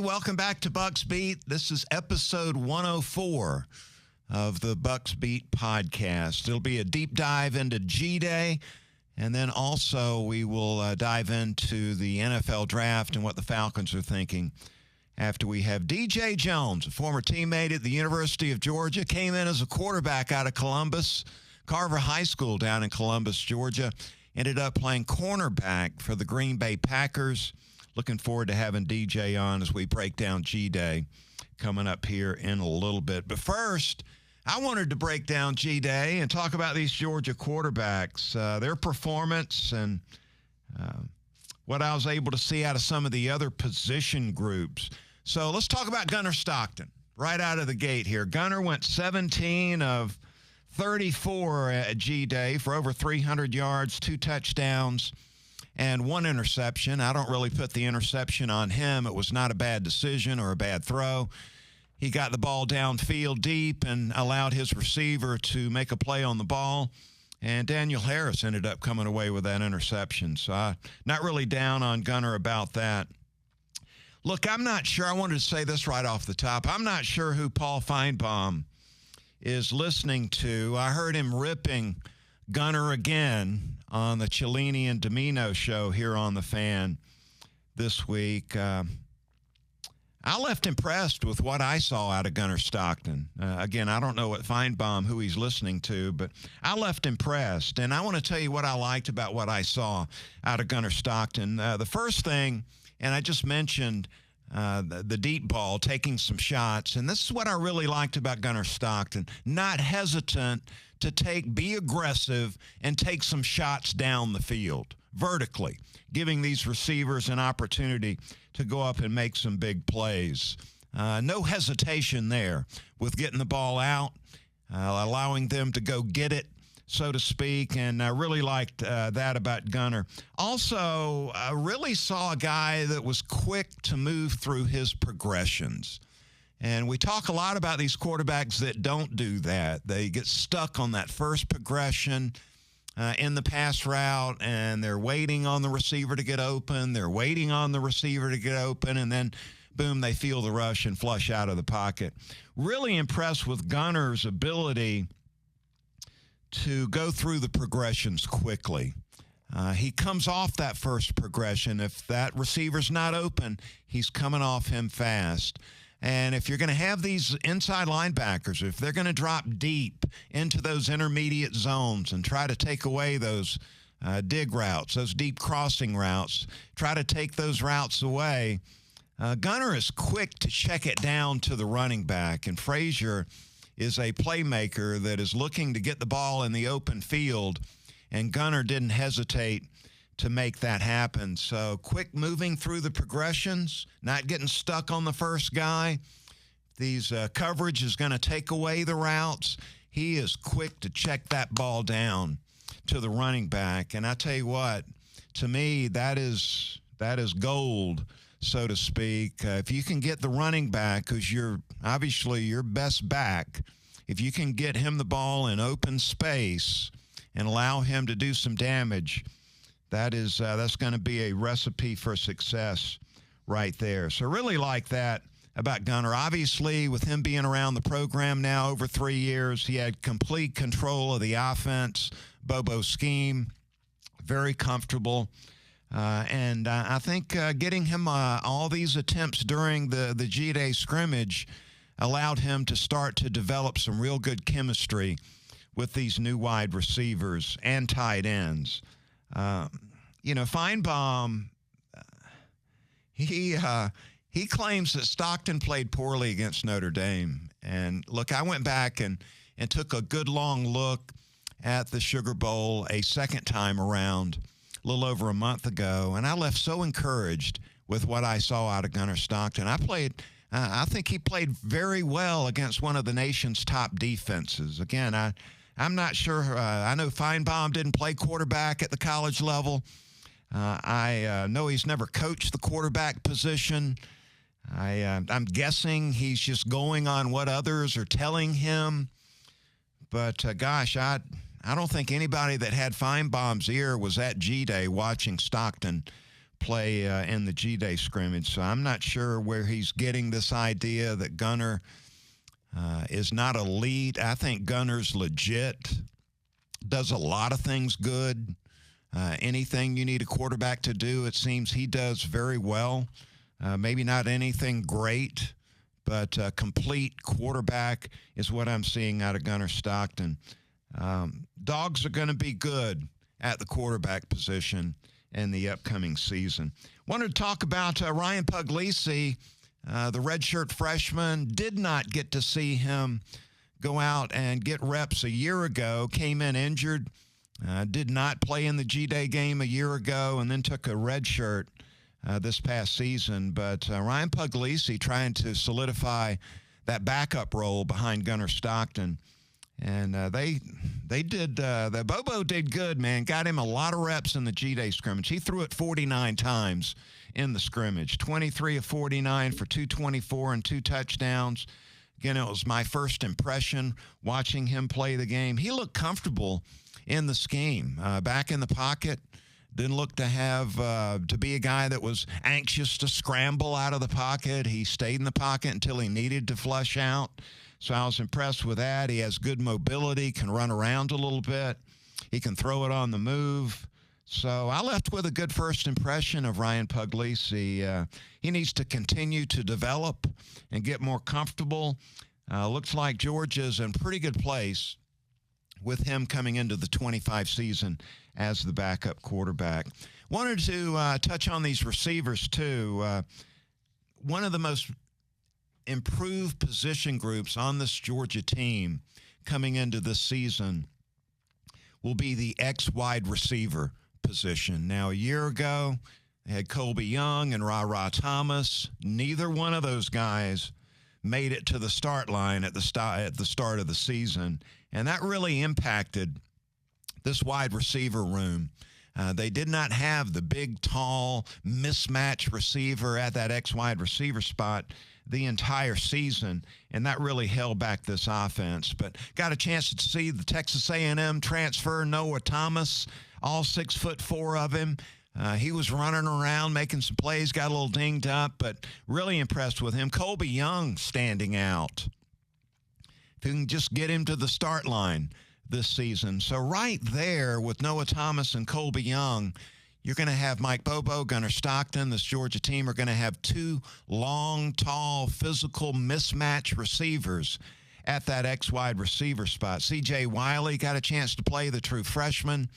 welcome back to Bucks Beat. This is episode 104 of the Bucks Beat podcast. It'll be a deep dive into G-Day, and then also we will dive into the NFL draft and what the Falcons are thinking after we have DJ Jones, a former teammate at the University of Georgia, came in as a quarterback out of Columbus, Carver High School down in Columbus, Georgia, ended up playing cornerback for the Green Bay Packers. Looking forward to having DJ on as we break down G-Day coming up here in a little bit. But first, I wanted to break down G-Day and talk about these Georgia quarterbacks, their performance, and what I was able to see out of some of the other position groups. So let's talk about Gunnar Stockton right out of the gate here. Gunnar went 17 of 34 at G-Day for over 300 yards, 2 touchdowns, and 1 interception. I don't really put the interception on him. It was not a bad decision or a bad throw. He got the ball downfield deep and allowed his receiver to make a play on the ball. And Daniel Harris ended up coming away with that interception. So I'm not really down on Gunnar about that. Look, I'm not sure. I wanted to say this right off the top. I'm not sure who Paul Feinbaum is listening to. I heard him ripping Gunnar again on the Cellini and Domino show here on The Fan this week. I left impressed with what I saw out of Gunnar Stockton. Again, I don't know what Feinbaum, who he's listening to, but I left impressed. And I want to tell you what I liked about what I saw out of Gunnar Stockton. The first thing, and I just mentioned the deep ball, taking some shots. And this is what I really liked about Gunnar Stockton. Not hesitant to be aggressive and take some shots down the field vertically, giving these receivers an opportunity to go up and make some big plays. No hesitation there with getting the ball out, allowing them to go get it, so to speak, and I really liked that about Gunnar. Also, I really saw a guy that was quick to move through his progressions. And we talk a lot about these quarterbacks that don't do that. They get stuck on that first progression in the pass route, and they're waiting on the receiver to get open. They're waiting on the receiver to get open, and then, boom, they feel the rush and flush out of the pocket. Really impressed with Gunnar's ability to go through the progressions quickly. He comes off that first progression. If that receiver's not open, he's coming off him fast. And if you're going to have these inside linebackers, if they're going to drop deep into those intermediate zones and try to take away those dig routes, those deep crossing routes, try to take those routes away, Gunnar is quick to check it down to the running back. And Frazier is a playmaker that is looking to get the ball in the open field, and Gunnar didn't hesitate to make that happen. So quick moving through the progressions, not getting stuck on the first guy. These coverage is going to take away the routes. He is quick to check that ball down to the running back. And I tell you what, to me, that is gold, so to speak. If you can get the running back, who's obviously your best back, if you can get him the ball in open space and allow him to do some damage, that's going to be a recipe for success right there. So really like that about Gunnar. Obviously, with him being around the program now over 3 years, he had complete control of the offense, Bobo scheme, very comfortable. And I think getting him all these attempts during the G-Day scrimmage allowed him to start to develop some real good chemistry with these new wide receivers and tight ends. Feinbaum, he claims that Stockton played poorly against Notre Dame. And look, I went back and took a good long look at the Sugar Bowl a second time around a little over a month ago, and I left so encouraged with what I saw out of Gunnar Stockton. I think he played very well against one of the nation's top defenses. Again, I'm not sure. I know Feinbaum didn't play quarterback at the college level. I know he's never coached the quarterback position. I'm guessing he's just going on what others are telling him. But, gosh, I don't think anybody that had Feinbaum's ear was at G-Day watching Stockton play in the G-Day scrimmage. So I'm not sure where he's getting this idea that Gunner is not elite. I think Gunner's legit, does a lot of things good. Anything you need a quarterback to do, it seems he does very well. Maybe not anything great, but complete quarterback is what I'm seeing out of Gunner Stockton. Dogs are going to be good at the quarterback position in the upcoming season. Wanted to talk about Ryan Puglisi, the redshirt freshman. Did not get to see him go out and get reps a year ago. Came in injured. Did not play in the G-Day game a year ago, and then took a red shirt this past season. But Ryan Puglisi trying to solidify that backup role behind Gunner Stockton. And they did, the Bobo did good, man. Got him a lot of reps in the G-Day scrimmage. He threw it 49 times in the scrimmage, 23 of 49 for 224 and 2 touchdowns. Again, it was my first impression watching him play the game. He looked comfortable in the scheme, back in the pocket. Didn't look to have to be a guy that was anxious to scramble out of the pocket. He stayed in the pocket until he needed to flush out. So I was impressed with that. He has good mobility, can run around a little bit. He can throw it on the move. So I left with a good first impression of Ryan Puglisi. He needs to continue to develop and get more comfortable. Looks like Georgia's in pretty good place with him coming into the 25 season as the backup quarterback. Wanted to touch on these receivers, too. One of the most improved position groups on this Georgia team coming into this season will be the X-wide receiver position. Now, a year ago, they had Colby Young and Ra Thomas. Neither one of those guys made it to the start line at the start of the season, and that really impacted this wide receiver room. They did not have the big, tall, mismatched receiver at that X-wide receiver spot the entire season, and that really held back this offense. But got a chance to see the Texas A&M transfer, Noah Thomas, all 6'4" of him. He was running around, making some plays, got a little dinged up, but really impressed with him. Colby Young standing out. If you can just get him to the start line this season. So right there with Noah Thomas and Colby Young, you're going to have Mike Bobo, Gunner Stockton. This Georgia team are going to have 2 long, tall, physical, mismatched receivers at that X-wide receiver spot. C.J. Wiley got a chance to play, the true freshman.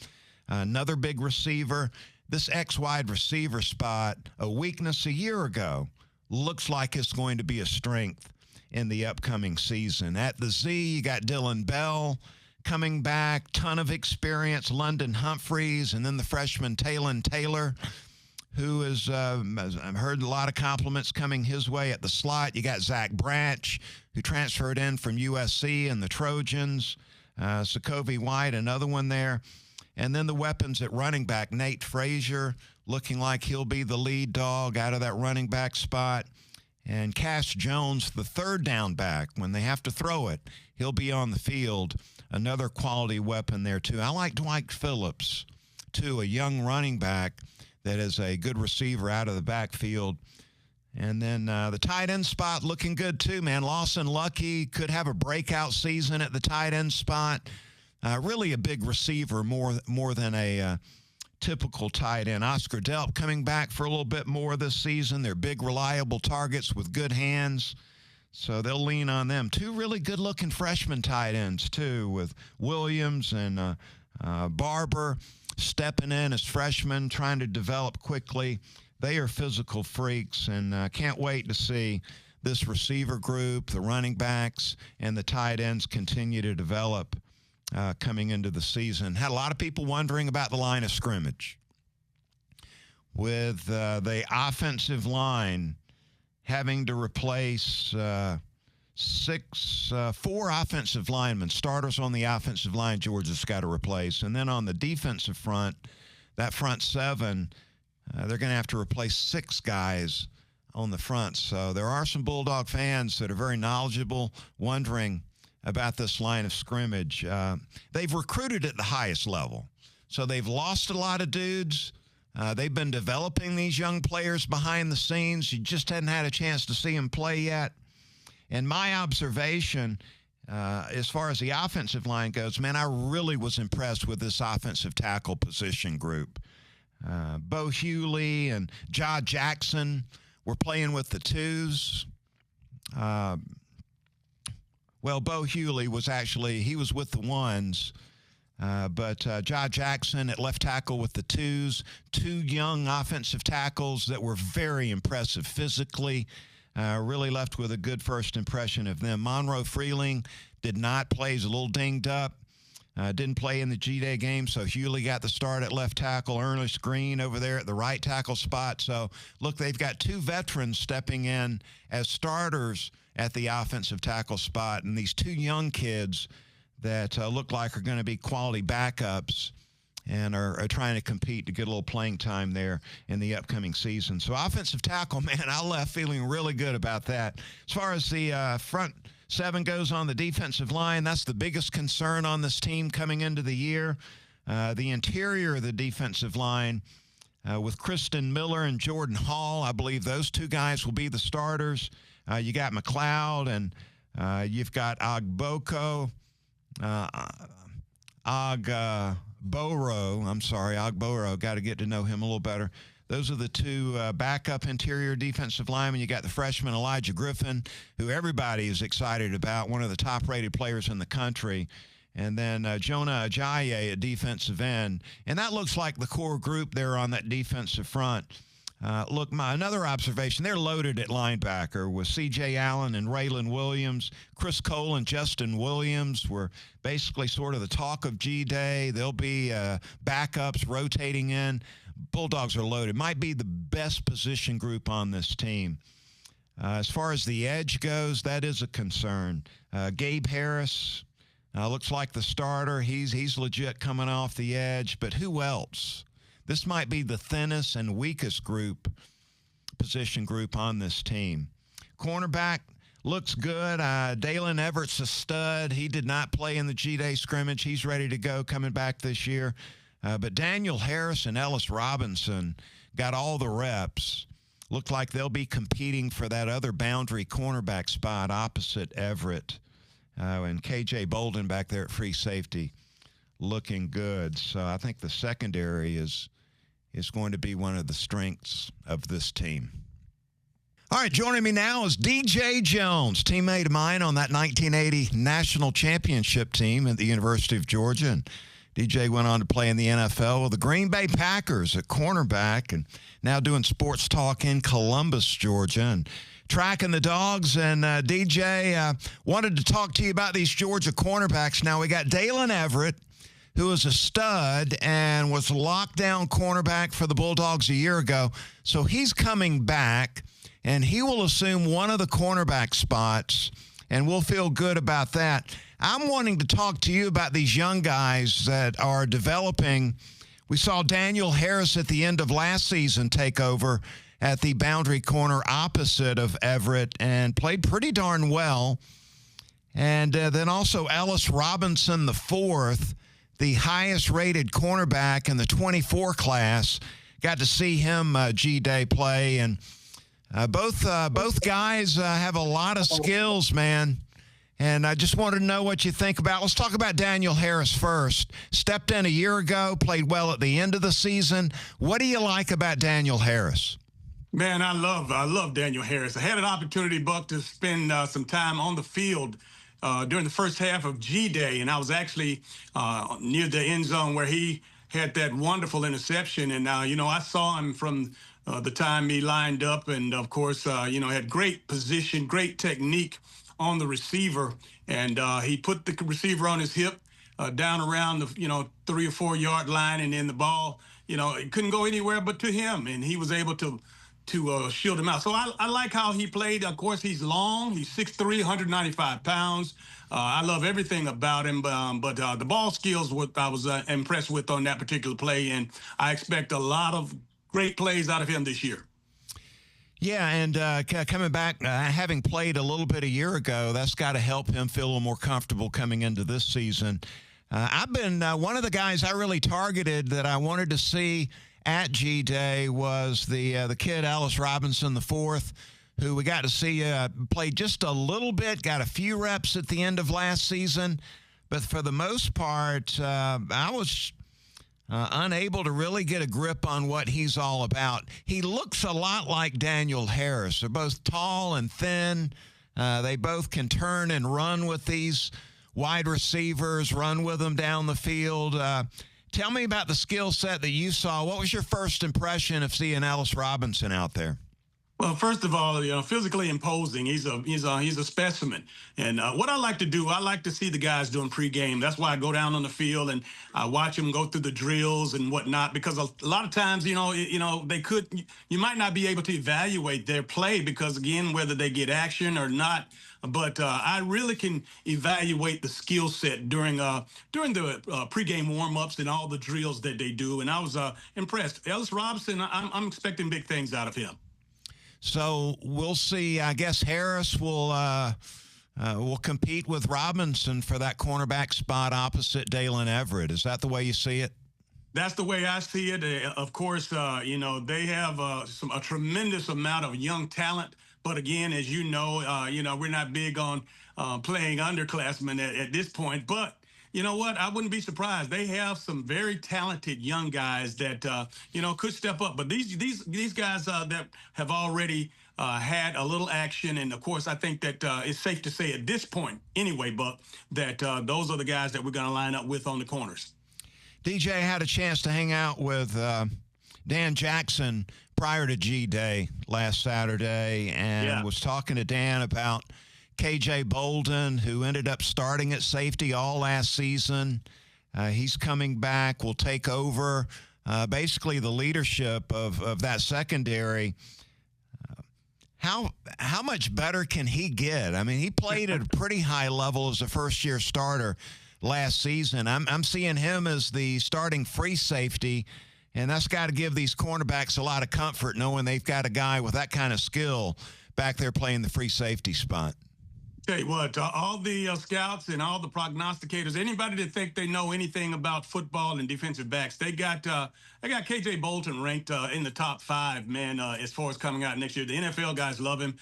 Another big receiver. This X-wide receiver spot, a weakness a year ago, looks like it's going to be a strength in the upcoming season. At the Z, you got Dylan Bell coming back, ton of experience, London Humphreys, and then the freshman Talon Taylor, who is, I've heard a lot of compliments coming his way at the slot. You got Zach Branch, who transferred in from USC and the Trojans. Sokovie White, another one there. And then the weapons at running back, Nate Frazier, looking like he'll be the lead dog out of that running back spot. And Cass Jones, the third down back, when they have to throw it, he'll be on the field. Another quality weapon there, too. I like Dwight Phillips, too, a young running back that is a good receiver out of the backfield. And then the tight end spot looking good, too, man. Lawson Lucky could have a breakout season at the tight end spot. Really a big receiver, more than a typical tight end. Oscar Delp coming back for a little bit more this season. They're big, reliable targets with good hands. So they'll lean on them. 2 really good-looking freshman tight ends, too, with Williams and Barber stepping in as freshmen, trying to develop quickly. They are physical freaks, and can't wait to see this receiver group, the running backs, and the tight ends continue to develop coming into the season. Had a lot of people wondering about the line of scrimmage. With the offensive line having to replace 4 offensive linemen, starters on the offensive line, Georgia's got to replace. And then on the defensive front, that front 7, they're going to have to replace 6 guys on the front. So there are some Bulldog fans that are very knowledgeable, wondering about this line of scrimmage. They've recruited at the highest level. So they've lost a lot of dudes, They've been developing these young players behind the scenes. You just hadn't had a chance to see them play yet. And my observation, as far as the offensive line goes, man, I really was impressed with this offensive tackle position group. Bo Hewley and Ja Jackson were playing with the twos. Well, Bo Hewley was he was with the ones. But Ja Jackson at left tackle with the twos, two young offensive tackles that were very impressive physically, really left with a good first impression of them. Monroe Freeling did not play. He's a little dinged up. Didn't play in the G-Day game, so Hewley got the start at left tackle. Ernest Green over there at the right tackle spot. So, look, they've got two veterans stepping in as starters at the offensive tackle spot, and these two young kids that look like are going to be quality backups and are trying to compete to get a little playing time there in the upcoming season. So offensive tackle, man, I left feeling really good about that. As far as the front seven goes on the defensive line, that's the biggest concern on this team coming into the year. The interior of the defensive line with Kristen Miller and Jordan Hall, I believe those two guys will be the starters. You got McLeod and you've got Ogboro. Ogboro. Got to get to know him a little better. Those are the two backup interior defensive linemen. You got the freshman Elijah Griffin, who everybody is excited about, one of the top-rated players in the country. And then Jonah Ajayi at defensive end. And that looks like the core group there on that defensive front. Look, another observation, they're loaded at linebacker with C.J. Allen and Raylan Williams. Chris Cole and Justin Williams were basically sort of the talk of G-Day. They'll be backups rotating in. Bulldogs are loaded. Might be the best position group on this team. As far as the edge goes, that is a concern. Gabe Harris looks like the starter. He's legit coming off the edge, but who else? This might be the thinnest and weakest position group on this team. Cornerback looks good. Dalen Everett's a stud. He did not play in the G-Day scrimmage. He's ready to go coming back this year. But Daniel Harris and Ellis Robinson got all the reps. Look like they'll be competing for that other boundary cornerback spot opposite Everett. And K.J. Bolden back there at free safety looking good. So I think the secondary is going to be one of the strengths of this team. All right, joining me now is D.J. Jones, teammate of mine on that 1980 national championship team at the University of Georgia. And DJ went on to play in the NFL with the Green Bay Packers at cornerback and now doing sports talk in Columbus, Georgia, and tracking the Dogs. And DJ, wanted to talk to you about these Georgia cornerbacks. Now, we got Dalen Everett, who is a stud and was lockdown cornerback for the Bulldogs a year ago. So he's coming back, and he will assume one of the cornerback spots, and we'll feel good about that. I'm wanting to talk to you about these young guys that are developing. We saw Daniel Harris at the end of last season take over at the boundary corner opposite of Everett and played pretty darn well. And then also Ellis Robinson, the fourth, the highest-rated cornerback in the 24 class. Got to see him G-Day play, and both guys have a lot of skills, man. And I just wanted to know what you think about. Let's talk about Daniel Harris first. Stepped in a year ago, played well at the end of the season. What do you like about Daniel Harris? Man, I love Daniel Harris. I had an opportunity, Buck, to spend some time on the field during the first half of G-Day, and I was actually near the end zone where he had that wonderful interception. And, I saw him from the time he lined up and, of course, had great position, great technique on the receiver. And he put the receiver on his hip down around the, 3 or 4 yard line, and then the ball, it couldn't go anywhere but to him. And he was able to shield him out. So I like how he played. Of course, he's long. He's 6'3", 195 pounds. I love everything about him, but the ball skills, what I was impressed with on that particular play, and I expect a lot of great plays out of him this year. Yeah, and coming back, having played a little bit a year ago, that's got to help him feel a little more comfortable coming into this season. I've been one of the guys I really targeted that I wanted to see at G-Day was the kid Ellis Robinson IV, who we got to see play just a little bit, got a few reps at the end of last season. But for the most part, I was unable to really get a grip on what he's all about. He looks a lot like Daniel Harris. They're both tall and thin. They both can turn and run with these wide receivers, run with them down the field. Tell me about the skill set that you saw. What was your first impression of seeing Ellis Robinson out there? Well, first of all, physically imposing. He's a specimen. And what I like to do, I like to see the guys doing pregame. That's why I go down on the field and I watch them go through the drills and whatnot. Because a lot of times, you might not be able to evaluate their play because, again, whether they get action or not. But I really can evaluate the skill set during the pregame warm-ups and all the drills that they do. And I was impressed. Ellis Robinson, I'm expecting big things out of him. So we'll see. I guess Harris will compete with Robinson for that cornerback spot opposite Dalen Everett. Is that the way you see it? That's the way I see it. Of course, they have a tremendous amount of young talent. But again, as you know, we're not big on playing underclassmen at this point. But you know what? I wouldn't be surprised. They have some very talented young guys that could step up. But these guys that have already had a little action, and of course, I think that it's safe to say at this point, anyway, Buck, that those are the guys that we're going to line up with on the corners. DJ had a chance to hang out with Dan Jackson prior to G-Day last Saturday and was talking to Dan about KJ Bolden, who ended up starting at safety all last season. He's coming back, will take over basically the leadership of that secondary. How much better can he get? I mean, he played at a pretty high level as a first-year starter last season. I'm seeing him as the starting free safety, and that's got to give these cornerbacks a lot of comfort knowing they've got a guy with that kind of skill back there playing the free safety spot. Tell you what, all the scouts and all the prognosticators, anybody that think they know anything about football and defensive backs, they got KJ Bolden ranked in the top 5, man, as far as coming out next year. The NFL guys love him.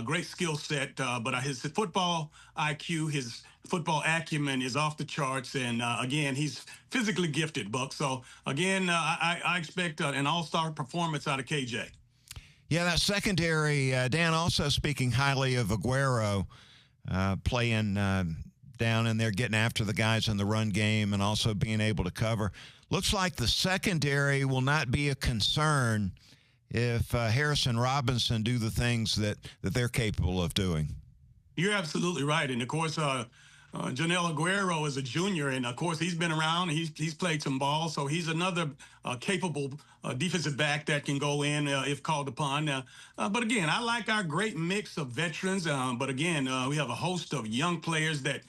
Great skill set, but his football IQ, his football acumen is off the charts. And again, he's physically gifted, Buck. So again, I expect an all-star performance out of KJ. Yeah, that secondary, Dan also speaking highly of Aguero. Playing down in there, getting after the guys in the run game and also being able to cover. Looks like the secondary will not be a concern if Harrison Robinson do the things that they're capable of doing. You're absolutely right. And, of course, Janelle Aguero is a junior, and, of course, he's been around. He's played some ball, so he's another capable defensive back that can go in if called upon. But, again, I like our great mix of veterans. But, again, we have a host of young players that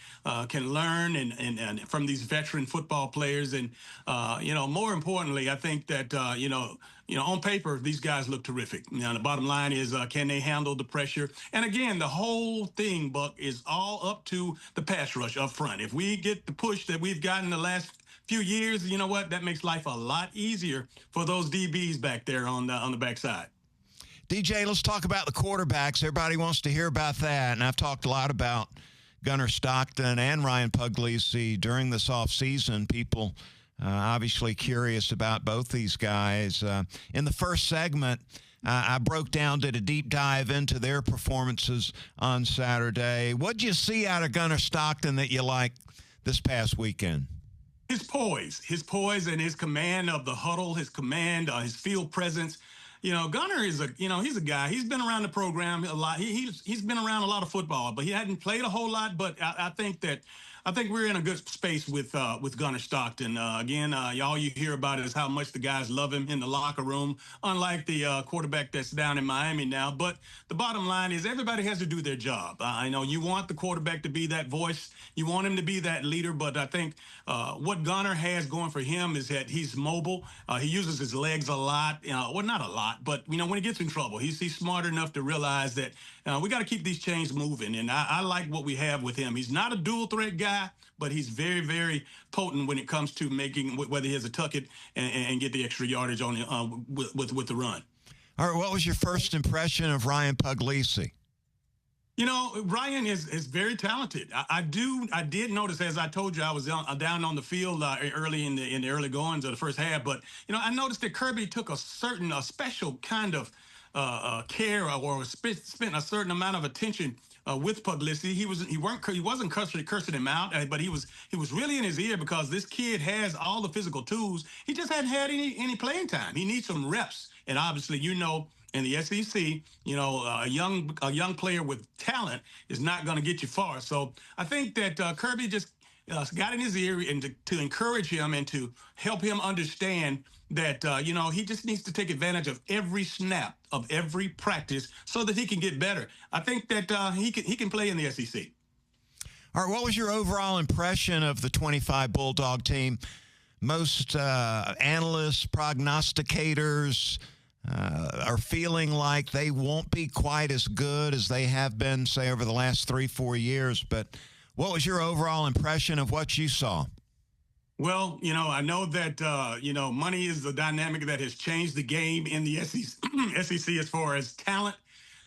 can learn and from these veteran football players. And, more importantly, I think that, on paper, these guys look terrific. The bottom line is, can they handle the pressure? And again, the whole thing, Buck, is all up to the pass rush up front. If we get the push that we've gotten the last few years, you know what? That makes life a lot easier for those DBs back there on the backside. DJ, let's talk about the quarterbacks. Everybody wants to hear about that, and I've talked a lot about Gunnar Stockton and Ryan Puglisi during this offseason. People obviously curious about both these guys. In the first segment, I broke down, did a deep dive into their performances on Saturday. What'd you see out of Gunnar Stockton that you liked this past weekend? His poise and his command of the huddle, his command, his field presence. Gunnar is he's a guy. He's been around the program a lot. He's been around a lot of football, but he hadn't played a whole lot. But I think we're in a good space with Gunnar Stockton. Again, all you hear about is how much the guys love him in the locker room, unlike the quarterback that's down in Miami now. But the bottom line is everybody has to do their job. I know you want the quarterback to be that voice. You want him to be that leader. But I think what Gunnar has going for him is that he's mobile. He uses his legs a lot. Well, not a lot, but, when he gets in trouble, he's smart enough to realize that we got to keep these chains moving. And I like what we have with him. He's not a dual threat guy. guy, but he's very, very potent when it comes to making, whether he has a tuck it and get the extra yardage on with the run. All right, what was your first impression of Ryan Puglisi? You know, Ryan is very talented. I did notice, as I told you, I was down on the field early in the early goings of the first half. But I noticed that Kirby took a special kind of care or spent a certain amount of attention with Puglisi. He wasn't cursing him out, but he was really in his ear because this kid has all the physical tools. He just hadn't had any playing time. He needs some reps, and obviously, in the SEC, a young player with talent is not going to get you far. So I think that Kirby just got in his ear and to encourage him and to help him understand that, he just needs to take advantage of every snap of every practice so that he can get better. I think that he can play in the SEC. All right, what was your overall impression of the 25 Bulldog team? Most analysts, prognosticators are feeling like they won't be quite as good as they have been, say, over the last 3-4 years. But what was your overall impression of what you saw? Well, I know that, money is the dynamic that has changed the game in the SEC as far as talent.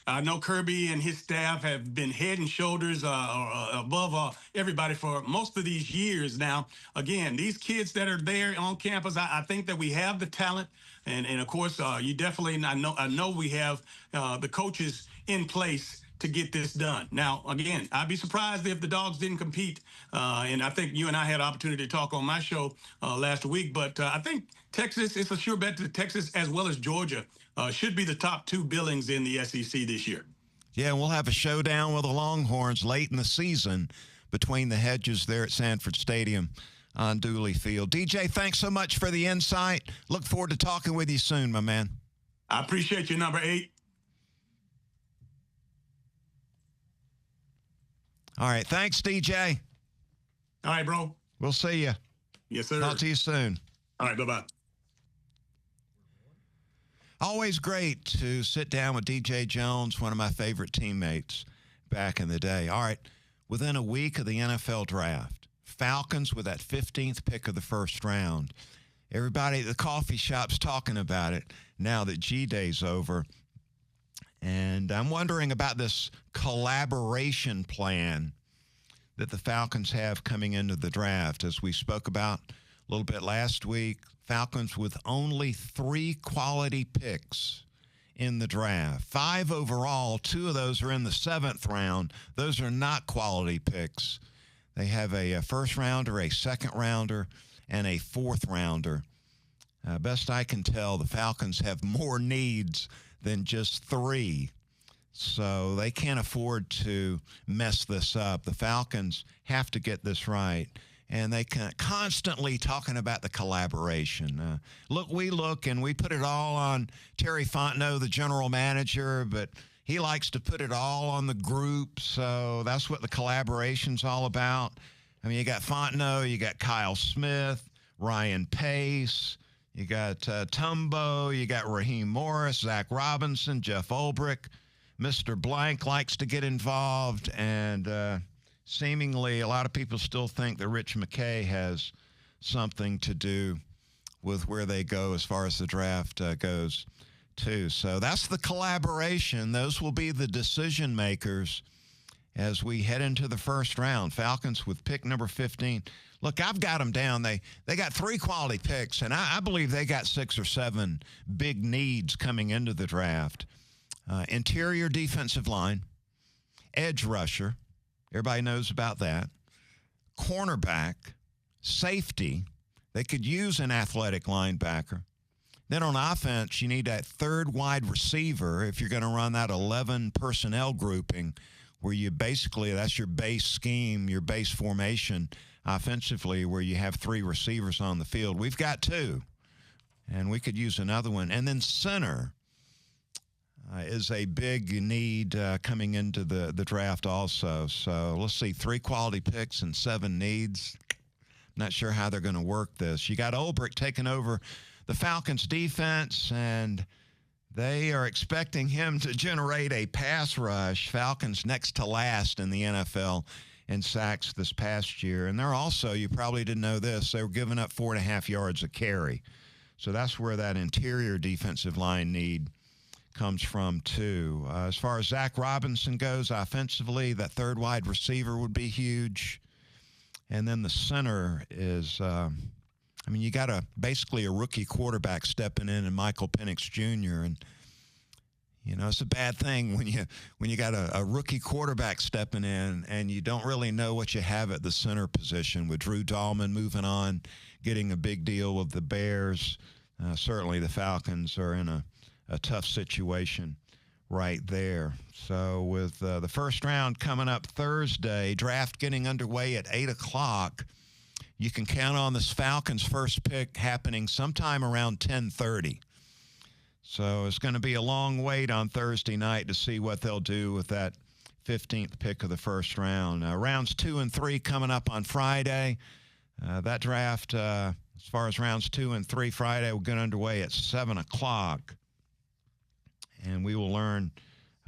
I know Kirby and his staff have been head and shoulders above everybody for most of these years now. Again, these kids that are there on campus, I think that we have the talent. And of course, you definitely, I know we have the coaches in place to get this done. Now, again, I'd be surprised if the Dogs didn't compete. And I think you and I had an opportunity to talk on my show last week. But I think Texas, it's a sure bet that Texas as well as Georgia should be the top two billings in the SEC this year. Yeah, we'll have a showdown with the Longhorns late in the season between the hedges there at Sanford Stadium on Dooley Field. DJ, thanks so much for the insight. Look forward to talking with you soon, my man. I appreciate you, number 8. All right, thanks, DJ. All right, bro. We'll see you. Yes, sir. Talk to you soon. All right, bye-bye. Always great to sit down with DJ Jones, one of my favorite teammates back in the day. All right, within a week of the NFL draft, Falcons with that 15th pick of the first round. Everybody at the coffee shop's talking about it now that G-Day's over. And I'm wondering about this collaboration plan that the Falcons have coming into the draft. As we spoke about a little bit last week, Falcons with only 3 quality picks in the draft. 5 overall, 2 of those are in the 7th round. Those are not quality picks. They have a first rounder, a second rounder, and a 4th rounder. Best I can tell, the Falcons have more needs than just 3. So they can't afford to mess this up. The Falcons have to get this right. And they constantly talking about the collaboration. We look and we put it all on Terry Fontenot, the general manager, but he likes to put it all on the group. So that's what the collaboration's all about. I mean, you got Fontenot, you got Kyle Smith, Ryan Pace, you got Tumbo, you got Raheem Morris, Zach Robinson, Jeff Ulbrich. Mr. Blank likes to get involved, and seemingly a lot of people still think that Rich McKay has something to do with where they go as far as the draft goes, too. So that's the collaboration. Those will be the decision makers as we head into the first round. Falcons with pick number 15. Look, I've got them down. They got 3 quality picks, and I believe they got 6 or 7 big needs coming into the draft. Interior defensive line, edge rusher, everybody knows about that, cornerback, safety. They could use an athletic linebacker. Then on offense, you need that 3rd wide receiver if you're going to run that 11 personnel grouping where you basically, that's your base scheme, your base formation offensively, where you have 3 receivers on the field. We've got 2, and we could use another one. And then center is a big need coming into the draft also. So let's see, 3 quality picks and 7 needs. Not sure how they're going to work this. You got Ulbrich taking over the Falcons defense, and they are expecting him to generate a pass rush. Falcons next to last in the NFL in sacks this past year. And they're also, you probably didn't know this, they were giving up 4.5 yards a carry. So that's where that interior defensive line need comes from, too. As far as Zach Robinson goes, offensively, that third wide receiver would be huge. And then the center is, you got basically a rookie quarterback stepping in and Michael Penix Jr. And, it's a bad thing when you got a rookie quarterback stepping in and you don't really know what you have at the center position. With Drew Dahlman moving on, getting a big deal with the Bears, certainly the Falcons are in a tough situation right there. So with the first round coming up Thursday, draft getting underway at 8 o'clock, you can count on this Falcons first pick happening sometime around 10:30. So it's going to be a long wait on Thursday night to see what they'll do with that 15th pick of the first round. Rounds 2 and 3 coming up on Friday. That draft, as far as rounds 2 and 3 Friday, will get underway at 7 o'clock. And we will learn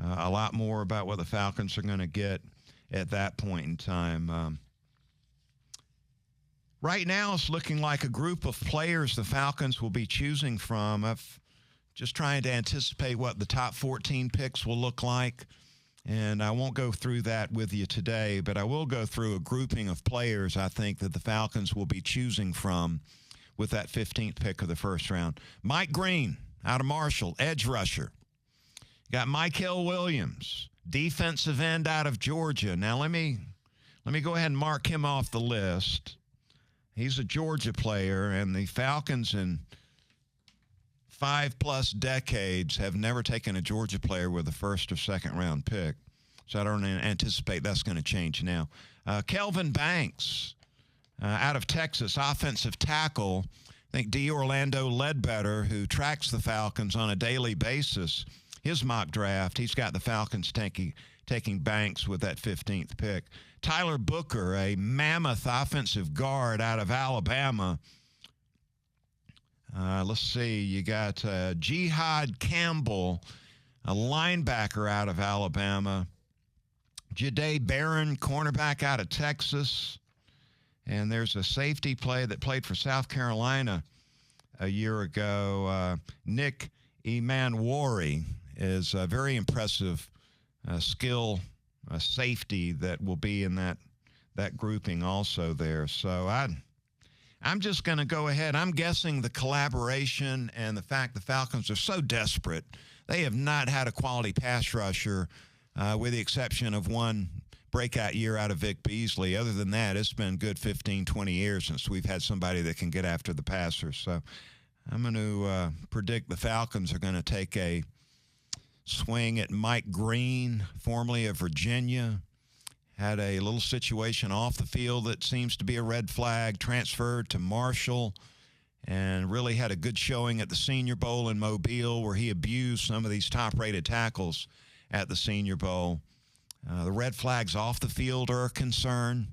a lot more about what the Falcons are going to get at that point in time. Right now, it's looking like a group of players the Falcons will be choosing from. I've just trying to anticipate what the top 14 picks will look like. And I won't go through that with you today, but I will go through a grouping of players I think that the Falcons will be choosing from with that 15th pick of the first round. Mike Green out of Marshall, edge rusher. Got Mykel Williams, defensive end out of Georgia. Now, let me go ahead and mark him off the list. He's a Georgia player, and the Falcons in 5+ decades have never taken a Georgia player with a first or second round pick. So I don't anticipate that's going to change now. Kelvin Banks out of Texas, offensive tackle. I think D. Orlando Ledbetter, who tracks the Falcons on a daily basis, his mock draft, he's got the Falcons taking Banks with that 15th pick. Tyler Booker, a mammoth offensive guard out of Alabama. Let's see, you got Jihad Campbell, a linebacker out of Alabama. Jahdae Barron, cornerback out of Texas. And there's a safety that played for South Carolina a year ago. Nick Emanwari is a very impressive skill safety that will be in that grouping also there. So I'm just going to go ahead. I'm guessing the collaboration and the fact the Falcons are so desperate. They have not had a quality pass rusher with the exception of one breakout year out of Vic Beasley. Other than that, it's been good 15, 20 years since we've had somebody that can get after the passer. So I'm going to predict the Falcons are going to take a swing at Mike Green, formerly of Virginia. Had a little situation off the field that seems to be a red flag, transferred to Marshall, and really had a good showing at the Senior Bowl in Mobile where he abused some of these top-rated tackles at the Senior Bowl. The red flags off the field are a concern.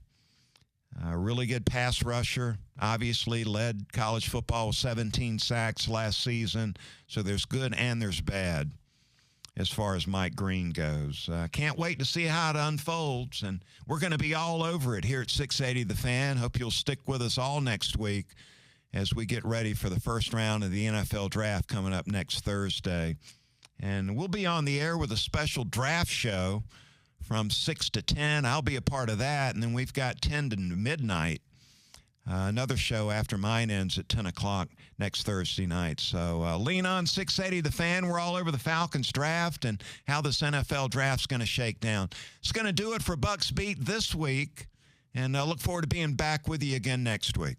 Really good pass rusher. Obviously led college football with 17 sacks last season. So there's good and there's bad as far as Mike Green goes. Can't wait to see how it unfolds. And we're going to be all over it here at 680 The Fan. Hope you'll stick with us all next week as we get ready for the first round of the NFL draft coming up next Thursday. And we'll be on the air with a special draft show from 6 to 10. I'll be a part of that. And then we've got 10 to midnight, another show after mine ends at 10 o'clock next Thursday night. So lean on 680 The Fan. We're all over the Falcons draft and how this NFL draft's going to shake down. It's going to do it for Bucks Beat this week. And I look forward to being back with you again next week.